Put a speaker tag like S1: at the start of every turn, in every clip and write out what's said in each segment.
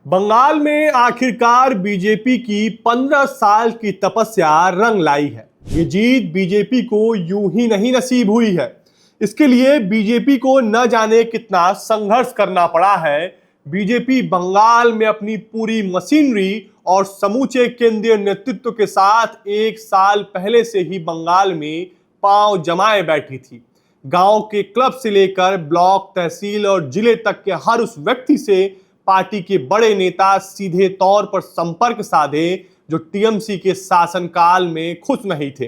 S1: बंगाल में आखिरकार बीजेपी की 15 साल की तपस्या रंग लाई है। ये जीत बीजेपी को यूं ही नहीं नसीब हुई है। इसके लिए बीजेपी को न जाने कितना संघर्ष करना पड़ा है। बीजेपी बंगाल में अपनी पूरी मशीनरी और समूचे केंद्रीय नेतृत्व के साथ एक साल पहले से ही बंगाल में पांव जमाए बैठी थी। गांव के क्लब से लेकर ब्लॉक, तहसील और जिले तक के हर उस व्यक्ति से पार्टी के बड़े नेता सीधे तौर पर संपर्क साधे जो टीएमसी के शासनकाल में खुश नहीं थे।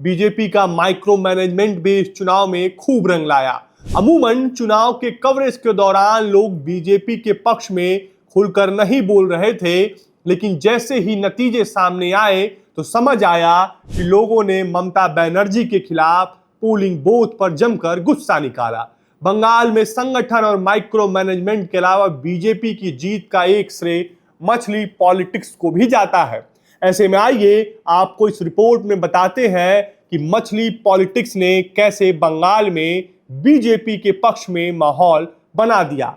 S1: बीजेपी का माइक्रो मैनेजमेंट भी इस चुनाव में खूब रंग लाया। अमूमन चुनाव के कवरेज के दौरान लोग बीजेपी के पक्ष में खुलकर नहीं बोल रहे थे, लेकिन जैसे ही नतीजे सामने आए तो समझ आया कि लोगों ने ममता बनर्जी के खिलाफ पोलिंग बूथ पर जमकर गुस्सा निकाला। बंगाल में संगठन और माइक्रो मैनेजमेंट के अलावा बीजेपी की जीत का एक श्रेय मछली पॉलिटिक्स को भी जाता है। ऐसे में आइए आपको इस रिपोर्ट में बताते हैं कि मछली पॉलिटिक्स ने कैसे बंगाल में बीजेपी के पक्ष में माहौल बना दिया।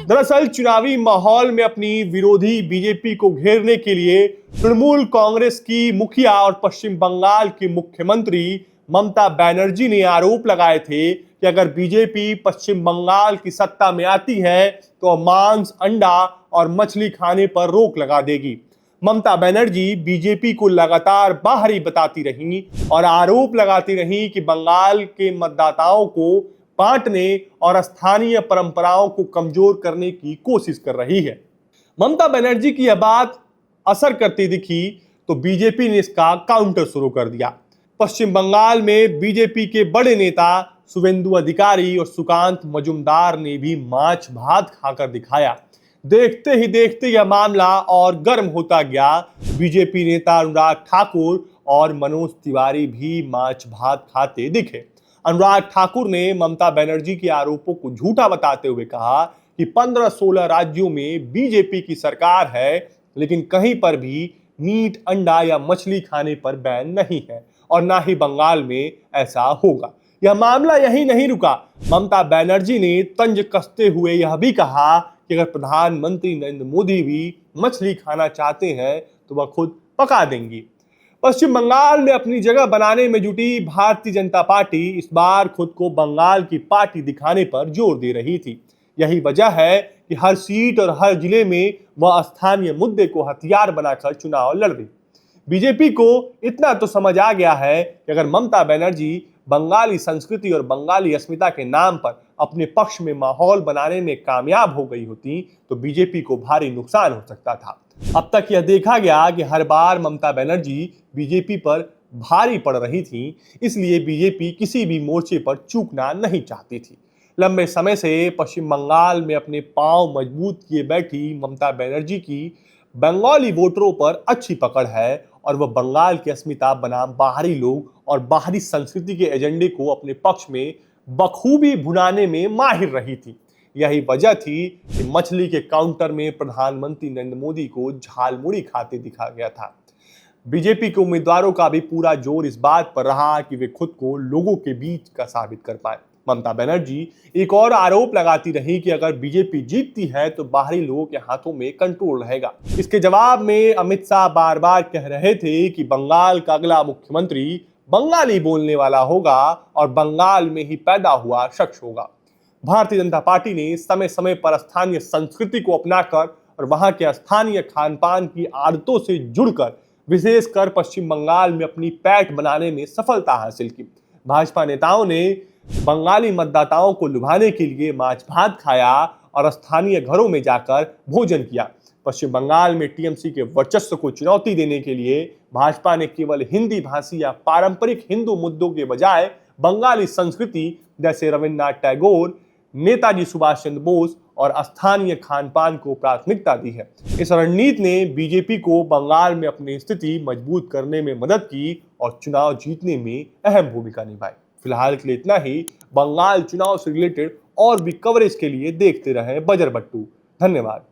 S1: दरअसल चुनावी माहौल में अपनी विरोधी बीजेपी को घेरने के लिए तृणमूल कांग्रेस की मुखिया और पश्चिम बंगाल की मुख्यमंत्री ममता बनर्जी ने आरोप लगाए थे कि अगर बीजेपी पश्चिम बंगाल की सत्ता में आती है तो मांस, अंडा और मछली खाने पर रोक लगा देगी। ममता बनर्जी बीजेपी को लगातार बाहरी बताती रहीं और आरोप लगाती रहीं कि बंगाल के मतदाताओं को बांटने और स्थानीय परंपराओं को कमजोर करने की कोशिश कर रही है। ममता बनर्जी की यह बात असर करती दिखी तो बीजेपी ने इसका काउंटर शुरू कर दिया। पश्चिम बंगाल में बीजेपी के बड़े नेता शुवेंदु अधिकारी और सुकांत मजुमदार ने भी माछ भात खाकर दिखाया। देखते ही देखते यह मामला और गर्म होता गया। बीजेपी नेता अनुराग ठाकुर और मनोज तिवारी भी माछ भात खाते दिखे। अनुराग ठाकुर ने ममता बनर्जी के आरोपों को झूठा बताते हुए कहा कि 15-16 राज्यों में बीजेपी की सरकार है, लेकिन कहीं पर भी मीट, अंडा या मछली खाने पर बैन नहीं है और ना ही बंगाल में ऐसा होगा। यह मामला यही नहीं रुका। ममता बनर्जी ने तंज कसते हुए यह भी कहा कि अगर प्रधानमंत्री नरेंद्र मोदी भी मछली खाना चाहते हैं तो वह खुद पका देंगी। पश्चिम बंगाल में अपनी जगह बनाने में जुटी भारतीय जनता पार्टी इस बार खुद को बंगाल की पार्टी दिखाने पर जोर दे रही थी। यही वजह है कि हर सीट और हर जिले में वह स्थानीय मुद्दे को हथियार बनाकर चुनाव लड़ रही। बीजेपी को इतना तो समझ आ गया है कि अगर ममता बनर्जी बंगाली संस्कृति और बंगाली अस्मिता के नाम पर अपने पक्ष में माहौल बनाने में कामयाब हो गई होती तो बीजेपी को भारी नुकसान हो सकता था। अब तक यह देखा गया कि हर बार ममता बनर्जी बीजेपी पर भारी पड़ रही थी, इसलिए बीजेपी किसी भी मोर्चे पर चूकना नहीं चाहती थी। लंबे समय से पश्चिम बंगाल में अपने पांव मजबूत किए बैठी ममता बनर्जी की बंगाली वोटरों पर अच्छी पकड़ है और वह बंगाल की अस्मिता बनाम बाहरी लोग और बाहरी संस्कृति के एजेंडे को अपने पक्ष में बखूबी भुनाने में माहिर रही थी। यही वजह थी कि मछली के काउंटर में प्रधानमंत्री नरेंद्र मोदी को झालमुड़ी खाते दिखा गया था। बीजेपी के उम्मीदवारों का भी पूरा जोर इस बात पर रहा कि वे खुद को लोगों के बीच का साबित कर पाए। ममता बनर्जी एक और आरोप लगाती रही कि अगर बीजेपी जीतती है तो बाहरी लोगों के हाथों में कंट्रोल रहेगा। इसके जवाब में अमित शाह बार बार कह रहे थे कि बंगाल का अगला मुख्यमंत्री बंगाली बोलने वाला होगा और बंगाल में ही पैदा हुआ शख्स होगा। भारतीय जनता पार्टी ने समय समय पर स्थानीय संस्कृति को अपनाकर और वहां के स्थानीय खान पान की आदतों से जुड़कर विशेषकर पश्चिम बंगाल में अपनी पैठ बनाने में सफलता हासिल की। भाजपा नेताओं ने बंगाली मतदाताओं को लुभाने के लिए माछ भात खाया और स्थानीय घरों में जाकर भोजन किया। पश्चिम बंगाल में टीएमसी के वर्चस्व को चुनौती देने के लिए भाजपा ने केवल हिंदी भाषी या पारंपरिक हिंदू मुद्दों के बजाय बंगाली संस्कृति जैसे रविन्द्रनाथ टैगोर, नेताजी सुभाष चंद्र बोस और स्थानीय खान पान को प्राथमिकता दी है। इस रणनीति ने बीजेपी को बंगाल में अपनी स्थिति मजबूत करने में मदद की और चुनाव जीतने में अहम भूमिका निभाई। फिलहाल के लिए इतना ही। बंगाल चुनाव से रिलेटेड और भी कवरेज के लिए देखते रहें बजर बट्टू। धन्यवाद।